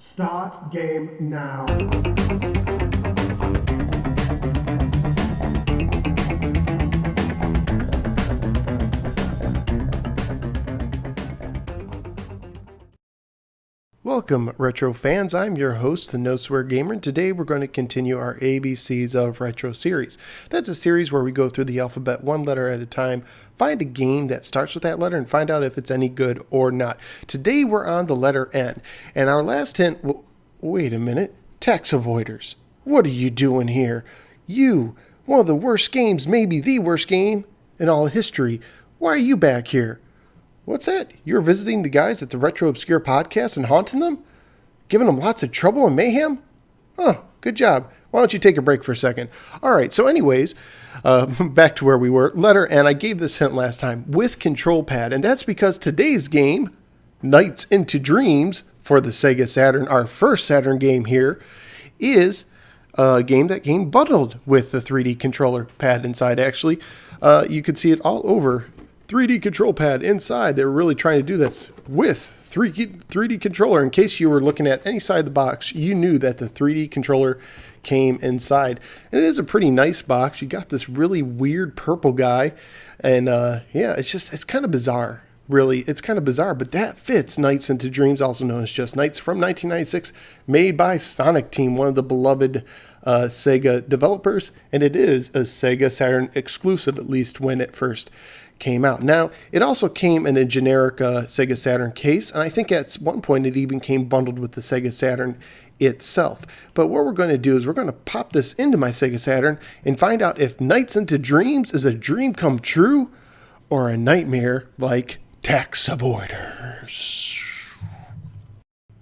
Start game now. Welcome, retro fans. I'm your host, the No Swear Gamer, and today we're going to continue our ABCs of Retro series. That's a series where we go through the alphabet one letter at a time, find a game that starts with that letter, and find out if it's any good or not. Today we're on the letter N, and our last hint... Wait a minute. Tax avoiders. What are you doing here? You, one of the worst games, maybe the worst game in all history. Why are you back here? What's that? You're visiting the guys at the Retro Obscure podcast and haunting them? Giving them lots of trouble and mayhem? Oh, good job. Why don't you take a break for a second? All right, so anyways, back to where we were. Letter N, I gave this hint last time, with control pad, and that's because today's game, Nights into Dreams, for the Sega Saturn, our first Saturn game here, is a game that came bundled with the 3D controller pad inside, actually. You can see it all over. 3D control pad inside. They're really trying to do this with 3D controller. In case you were looking at any side of the box, you knew that the 3D controller came inside. And it is a pretty nice box. You got this really weird purple guy. And yeah, it's kind of bizarre. Really, it's kind of bizarre, but that fits Nights into Dreams, also known as Just Nights, from 1996, made by Sonic Team, one of the beloved Sega developers. And it is a Sega Saturn exclusive, at least when it first came out. Now, it also came in a generic Sega Saturn case, and I think at one point it even came bundled with the Sega Saturn itself. But what we're going to do is we're going to pop this into my Sega Saturn and find out if Nights into Dreams is a dream come true or a nightmare like tax avoiders.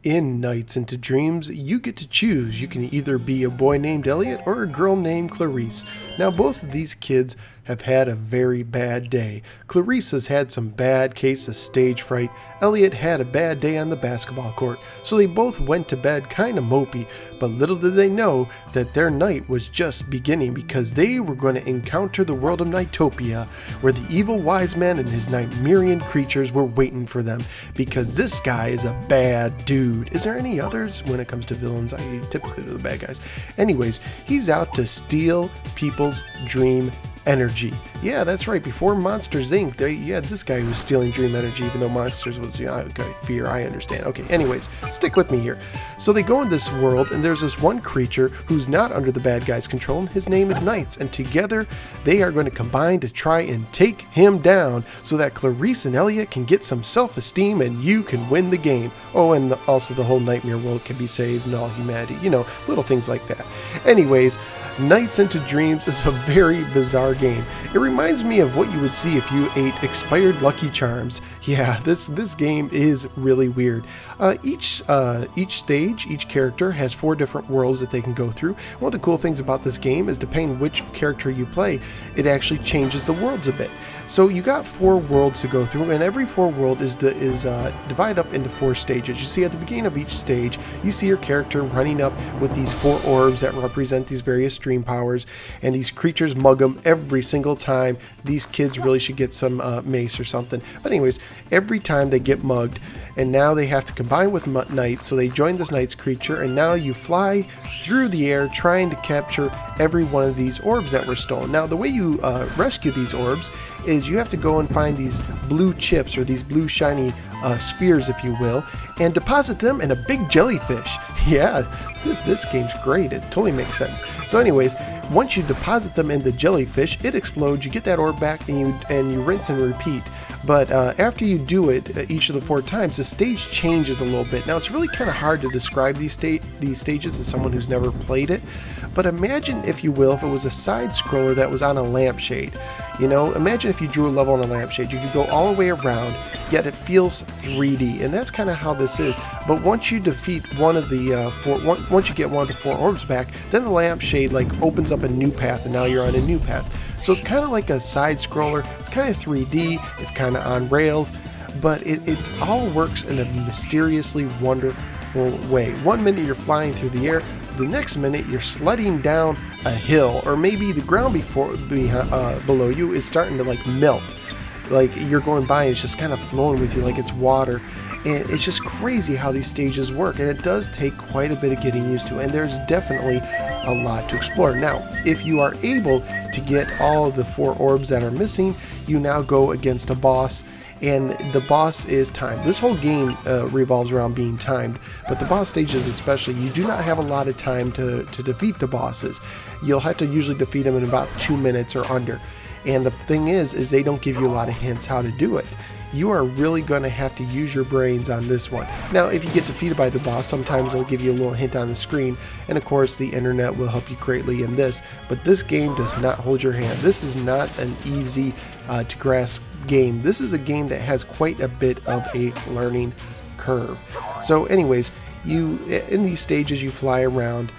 In Nights into Dreams, you get to choose. You can either be a boy named Elliot or a girl named Clarice. Now, both of these kids have had a very bad day. Clarice has had some bad case of stage fright. Elliot had a bad day on the basketball court. So they both went to bed kind of mopey, but little did they know that their night was just beginning, because they were going to encounter the world of Nightopia, where the evil wise man and his Nightmarian creatures were waiting for them, because this guy is a bad dude. Is there any others when it comes to villains? I typically do the bad guys. Anyways, he's out to steal people's dream energy. Yeah, that's right. Before Monsters Inc., this guy was stealing dream energy, even though Monsters was, fear, I understand. Okay, anyways, stick with me here. So they go in this world, and there's this one creature who's not under the bad guy's control, and his name is Nights, and together they are going to combine to try and take him down so that Clarice and Elliot can get some self-esteem and you can win the game. Oh, and also the whole nightmare world can be saved and all humanity, little things like that. Anyways, Nights into Dreams is a very bizarre game. It reminds me of what you would see if you ate expired Lucky Charms. Yeah, this game is really weird. Each stage, each character has 4 different worlds that they can go through. One of the cool things about this game is, depending which character you play, it actually changes the worlds a bit. So you got 4 worlds to go through, and every 4 world is divided up into 4 stages. You see, at the beginning of each stage, you see your character running up with these 4 orbs that represent these various dream powers, and these creatures mug them every single time. These kids really should get some mace or something. But anyways, every time they get mugged, and now they have to combine with Nights, so they join this Nights creature, and now you fly through the air trying to capture every one of these orbs that were stolen. Now, the way you rescue these orbs is you have to go and find these blue chips, or these blue shiny spheres, if you will, and deposit them in a big jellyfish. Yeah, this game's great. It totally makes sense. So anyways, once you deposit them in the jellyfish, it explodes, you get that orb back, and you rinse and repeat. But after you do it each of the 4 times, the stage changes a little bit. Now, it's really kind of hard to describe these stages as someone who's never played it, but imagine, if you will, if it was a side scroller that was on a lampshade. Imagine if you drew a level on a lampshade. You could go all the way around, yet it feels 3D, and that's kind of how this is. But once you defeat one of the once you get one of the 4 orbs back, then the lampshade opens up a new path, and now you're on a new path. So it's kind of like a side scroller. It's kind of 3D. It's kind of on rails, but it's all works in a mysteriously wonderful way. One minute you're flying through the air, the next minute you're sledding down a hill, or maybe the ground below you is starting to melt. Like you're going by and it's just kind of flowing with you like it's water. And it's just crazy how these stages work, and it does take quite a bit of getting used to, and there's definitely a lot to explore. Now, if you are able to get all of the 4 orbs that are missing, you now go against a boss, and the boss is timed. This whole game revolves around being timed, but the boss stages especially, you do not have a lot of time to defeat the bosses. You'll have to usually defeat them in about 2 minutes or under. And the thing is they don't give you a lot of hints how to do it. You are really going to have to use your brains on this one. Now, if you get defeated by the boss, sometimes they'll give you a little hint on the screen, and of course the internet will help you greatly in this, but this game does not hold your hand. This is not an easy to grasp game. This is a game that has quite a bit of a learning curve. So anyways, in these stages you fly around.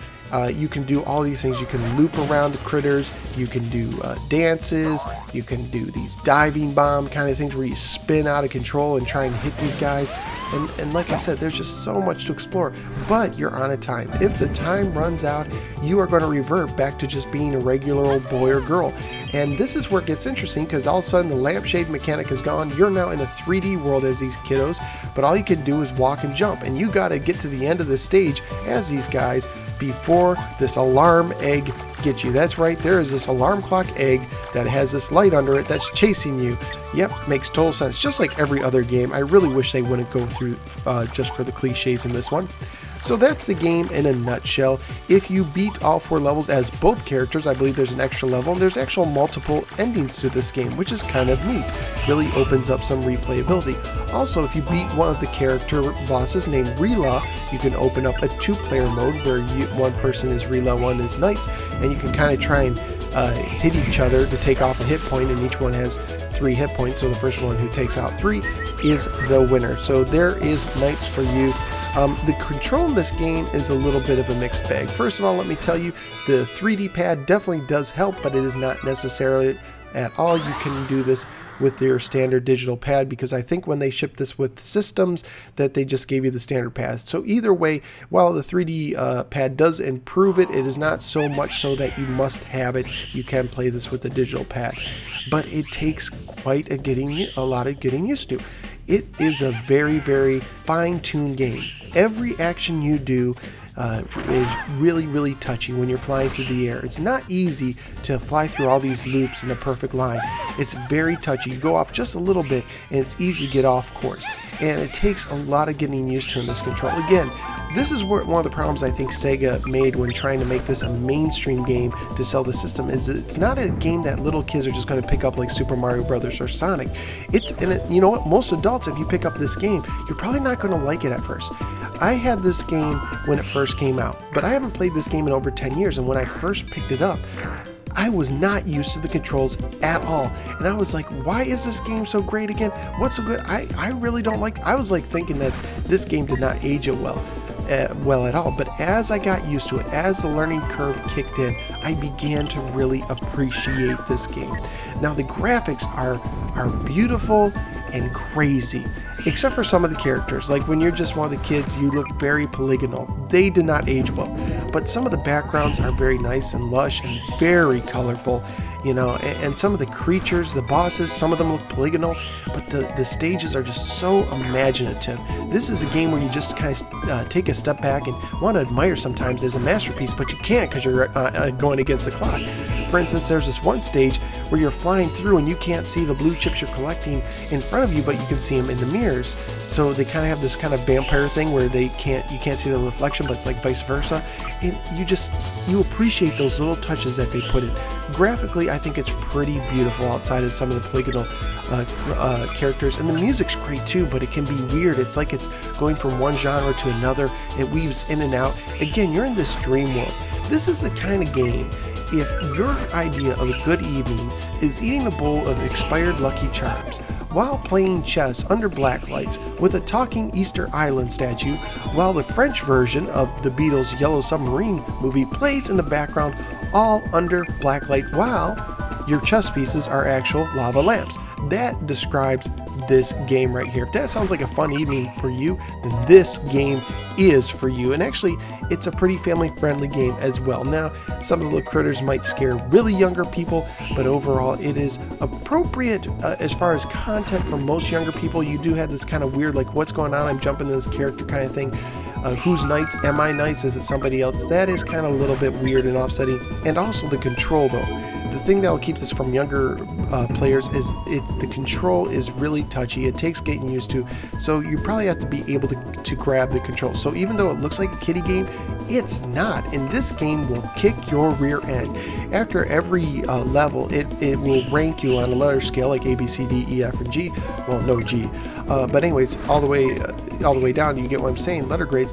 You can do all these things. You can loop around the critters, you can do dances, you can do these diving bomb kind of things where you spin out of control and try and hit these guys, and like I said, there's just so much to explore, but you're on a time. If the time runs out, you are going to revert back to just being a regular old boy or girl. And this is where it gets interesting, because all of a sudden the lampshade mechanic is gone. You're now in a 3D world as these kiddos, but all you can do is walk and jump, and you got to get to the end of the stage as these guys before this alarm egg gets you. That's right, there is this alarm clock egg that has this light under it that's chasing you. Yep, makes total sense. Just like every other game, I really wish they wouldn't go through just for the cliches in this one. So that's the game in a nutshell. If you beat all 4 levels as both characters, I believe there's an extra level, and there's actual multiple endings to this game, which is kind of neat. Really opens up some replayability. Also, if you beat one of the character bosses named Rila, you can open up a 2-player mode where one person is Rila, one is Knights, and you can kind of try and hit each other to take off a hit point, and each one has 3 hit points, so the first one who takes out 3 is the winner. So there is Knights for you. The control in this game is a little bit of a mixed bag. First of all, let me tell you, the 3D pad definitely does help, but it is not necessarily at all. You can do this with your standard digital pad, because I think when they shipped this with systems that they just gave you the standard pad. So either way, while the 3D pad does improve it, it is not so much so that you must have it. You can play this with the digital pad, but it takes quite a lot of getting used to. It is a very, very fine-tuned game. Every action you do is really, really touchy when you're flying through the air. It's not easy to fly through all these loops in a perfect line. It's very touchy. You go off just a little bit and it's easy to get off course. And it takes a lot of getting used to in this control. Again, this is one of the problems I think Sega made when trying to make this a mainstream game to sell the system, is it's not a game that little kids are just going to pick up like Super Mario Brothers or Sonic. You know what? Most adults, if you pick up this game, you're probably not going to like it at first. I had this game when it first came out, but I haven't played this game in over 10 years, and when I first picked it up, I was not used to the controls at all, and I was like, why is this game so great again? What's so good? I really don't like. I was like thinking that this game did not age it well at all, but as I got used to it, as the learning curve kicked in, I began to really appreciate this game. Now the graphics are beautiful and crazy, except for some of the characters. Like when you're just one of the kids, you look very polygonal. They did not age well, but some of the backgrounds are very nice and lush and very colorful, you know, and some of the creatures, the bosses, some of them look polygonal, but the stages are just so imaginative. This is a game where you just kind of take a step back and want to admire sometimes as a masterpiece, but you can't because you're going against the clock. For instance, there's this one stage where you're flying through and you can't see the blue chips you're collecting in front of you, but you can see them in the mirrors. So they kind of have this kind of vampire thing where you can't see the reflection, but it's like vice versa. And you appreciate those little touches that they put in. Graphically, I think it's pretty beautiful outside of some of the polygonal characters, and the music's great too, but it can be weird. It's like it's going from one genre to another. It weaves in and out. Again, you're in this dream world. This is the kind of game, if your idea of a good evening is eating a bowl of expired Lucky Charms while playing chess under black lights with a talking Easter Island statue, while the French version of the Beatles' Yellow Submarine movie plays in the background, all under black light, while your chess pieces are actual lava lamps. That describes this game right here. If that sounds like a fun evening for you, then this game is for you. And actually, it's a pretty family-friendly game as well. Now, some of the little critters might scare really younger people, but overall, it is appropriate as far as content for most younger people. You do have this kind of weird, like, what's going on? I'm jumping in this character kind of thing. Who's Knights? Am I Knights? Is it somebody else? That is kind of a little bit weird and offsetting. And also the control, though. The thing that will keep this from younger players is the control is really touchy. It takes getting used to, so you probably have to be able to grab the control. So even though it looks like a kiddie game, it's not. And this game will kick your rear end. After every level, it will rank you on a letter scale like A, B, C, D, E, F, and G. Well, no G. But anyways, all the way down, you get what I'm saying, letter grades.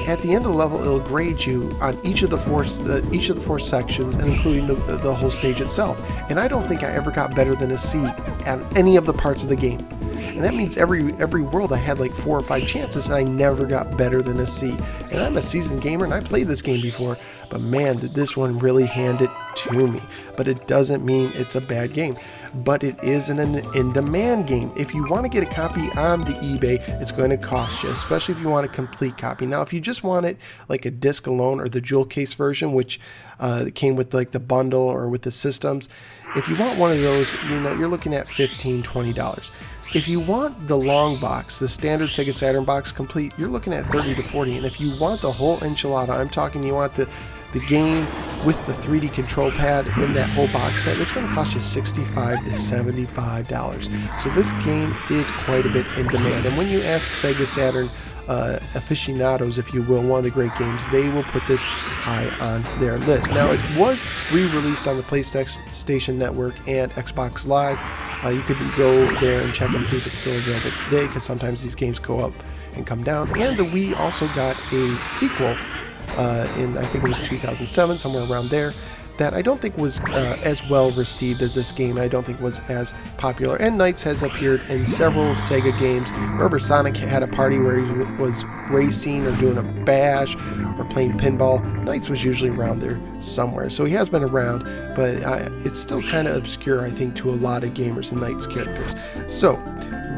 At the end of the level, it'll grade you on each of the four sections, and including the whole stage itself. And I don't think I ever got better than a C on any of the parts of the game. And that means every world I had like 4 or 5 chances, and I never got better than a C. And I'm a seasoned gamer, and I played this game before, but man, did this one really hand it to me. But it doesn't mean it's a bad game. But it is an in-demand game. If you want to get a copy on the eBay, it's going to cost you, especially if you want a complete copy. Now, if you just want it like a disc alone or the jewel case version, which came with like the bundle or with the systems, if you want one of those, you're looking at $15, $20. If you want the long box, the standard Sega Saturn box complete, you're looking at $30 to $40. And if you want the whole enchilada, I'm talking you want the game with the 3D control pad in that whole box set, it's going to cost you $65 to $75. So this game is quite a bit in demand. And when you ask Sega Saturn aficionados, if you will, one of the great games, they will put this high on their list. Now, it was re-released on the PlayStation Network and Xbox Live. You could go there and check and see if it's still available today, because sometimes these games go up and come down. And the Wii also got a sequel in, I think it was 2007, somewhere around there, that I don't think was as well received as this game. I don't think was as popular. And Knights has appeared in several Sega games. Remember, Sonic had a party where he was racing or doing a bash or playing pinball. Knights was usually around there somewhere. So he has been around, but it's still kind of obscure, I think, to a lot of gamers, the Knights characters. So,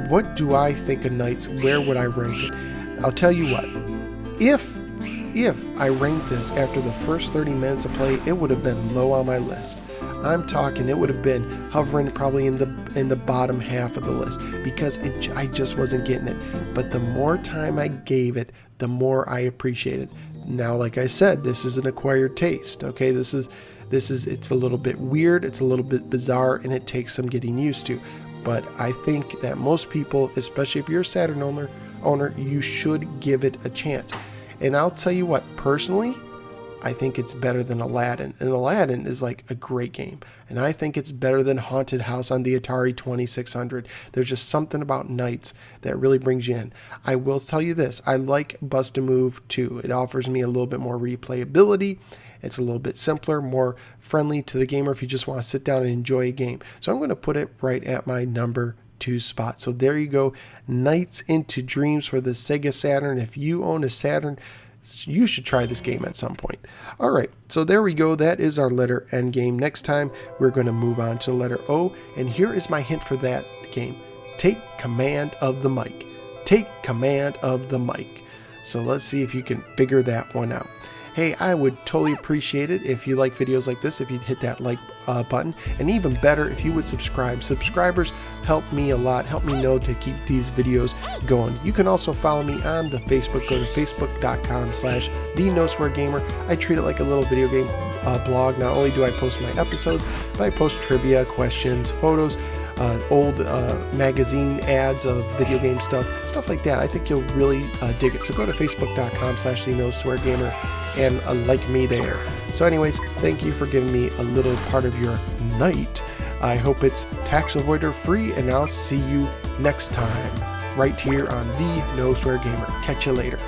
what do I think of Knights? Where would I rank it? I'll tell you what. If I ranked this after the first 30 minutes of play, it would have been low on my list. I'm talking, it would have been hovering probably in the bottom half of the list, because I just wasn't getting it. But the more time I gave it, the more I appreciated. Now, like I said, this is an acquired taste. Okay, it's a little bit weird, it's a little bit bizarre, and it takes some getting used to. But I think that most people, especially if you're a Saturn owner, you should give it a chance. And I'll tell you what, personally, I think it's better than Aladdin. And Aladdin is like a great game. And I think it's better than Haunted House on the Atari 2600. There's just something about Knights that really brings you in. I will tell you this, I like Bust-A-Move too. It offers me a little bit more replayability. It's a little bit simpler, more friendly to the gamer if you just want to sit down and enjoy a game. So I'm going to put it right at my number 2 spot. So there you go, Knights into Dreams for the Sega Saturn. If you own a Saturn, you should try this game at some point. All right, so there we go. That is our letter N game. Next time, we're going to move on to letter O, and here is my hint for that game. Take command of the mic. Take command of the mic. So let's see if you can figure that one out. Hey, I would totally appreciate it if you like videos like this, if you'd hit that like button, and even better, if you would subscribe. Subscribers help me a lot, help me know to keep these videos going. You can also follow me on the Facebook. Go to facebook.com/TheNoSwearGamer. I treat it like a little video game blog. Not only do I post my episodes, but I post trivia, questions, photos, old magazine ads of video game stuff like that. I think you'll really dig it. So go to facebook.com/TheNoSwearGamer and like me there. So anyways, thank you for giving me a little part of your night. I hope it's tax avoider free, and I'll see you next time right here on The No Swear Gamer. Catch you later.